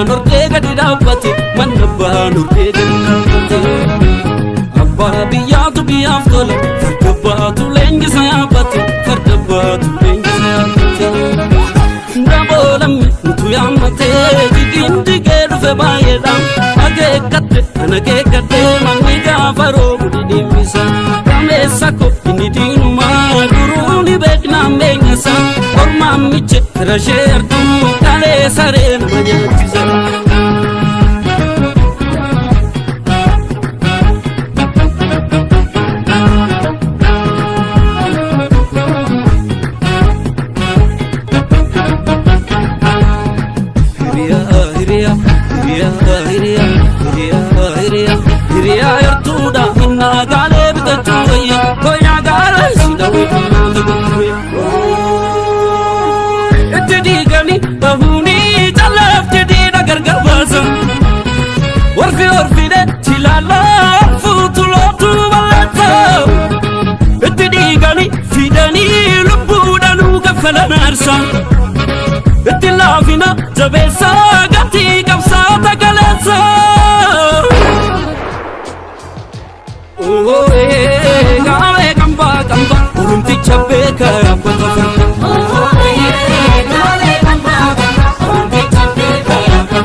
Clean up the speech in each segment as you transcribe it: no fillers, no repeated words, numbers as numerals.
Nordega di dabbate, manabba nordega di dabbate. Abba biyatu biyaftola, fardabatu lengi sayabate, fardabatu lengi sayabate. Nabolam tu yamate, jigindi geru fe bayedam, age katte, mangiga faro di misa. Kame sako ini dinuma, duruni bekna mengasa, orma miche rasher tu kale sare manyatiza. Hiriya yartuda inna gale bitachuya koya gale sidawi tuya. Jadi gani bahuni jalaf jadi nagar garbasa. Orfi de chilala futulo tu balata. Jadi gani fidani lubu danu kafala narsa. Tilafina jabesa gati kamsa tagalasa. Oh gale kamba urunti chabe karamba. Oh gale kamba urunti chabe karamba.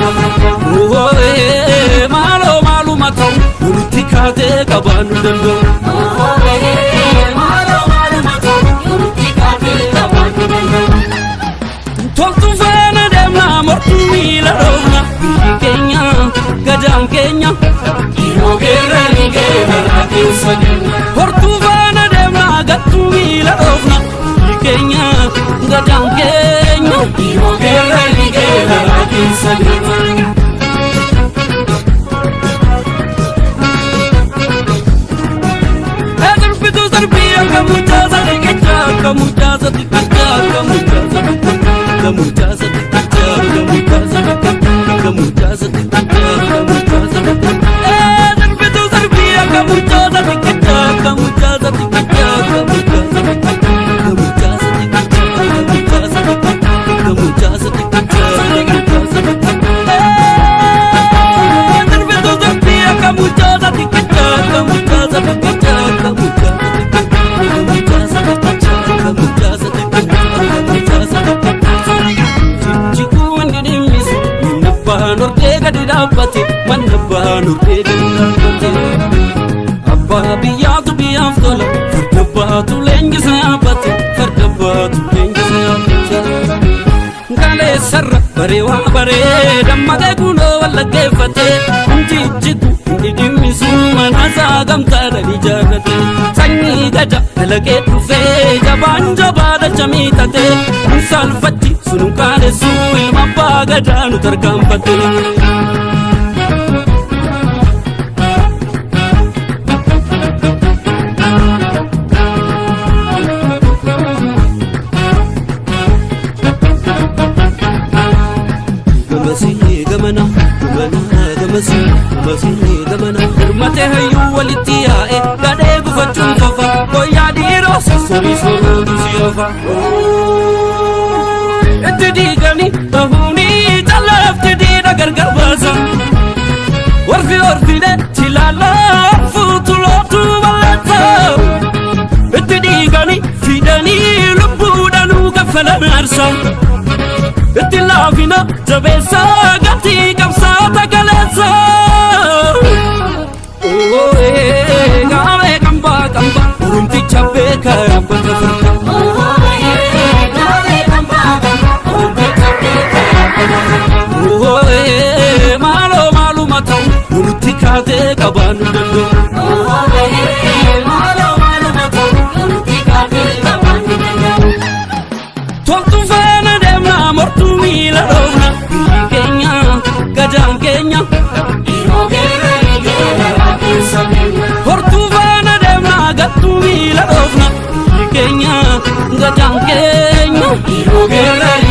Oh malu matau urunti kate kabanu dando. Oh malu matau urunti kate kabanu dando. Toltu fana demna mortu milarona Kenya gadam Kenya iro gerani gerana kisadina. Mortu fana demna gatu milarona Kenya gadam Kenya iro gerani gerana kisadina. Agar pitu zarbiya kamu jaza dikita kamu jaza dikita kamu jaza dikita. Kamu jaza dikita, kamu jaza dikita, kamu jaza dikita, kamu jaza dikita. Zarbitu zarbiya kamu jaza dikita, kamu jaza dikita, kamu jaza dikita, kamu jaza dikita, kamu jaza dikita, kamu jaza dikita, kamu jaza dikita. Zarbitu zarbiya kamu jaza dikita, kamu jaza dikita, kamu jaza dikita, kamu jaza dikita, kamu jaza dikita, kamu jaza dikita. Nordega di dabbate, manabba nordega di dabbate. Abba biyatu biyaftola, fardabatu lengi sayabate, fardabatu lengi sayabate. Kale sarra barewa bare, dammage kuno walla gefate. Jijjigu idimisu manasa gamtara di jagate. Sanyi gada dalage tufe, jaban jabada jamitate. Salfatti sunun kale su ilma bagada nu tarkampate. Gamana Mate hayu walitiyae gade gufachun fafa koya diro sasori soro dusiyafa. Jadi gani bahuni jalaf jadi nagar garbasa. Orfi de chilala futulo tu balata. Jadi gani fidani lubu danu kafala narsa. Tilafina jabesa gati kamsa tagalasa. Oh gale kamba urunti chabe karamba. Oh gale kamba urunti chabe karamba. Oh malu matau urunti kate kabanu dando. Oh malu matau urunti kate kabanu dando. Toltu fana demna mortu milarona Kenya Iro Guerrero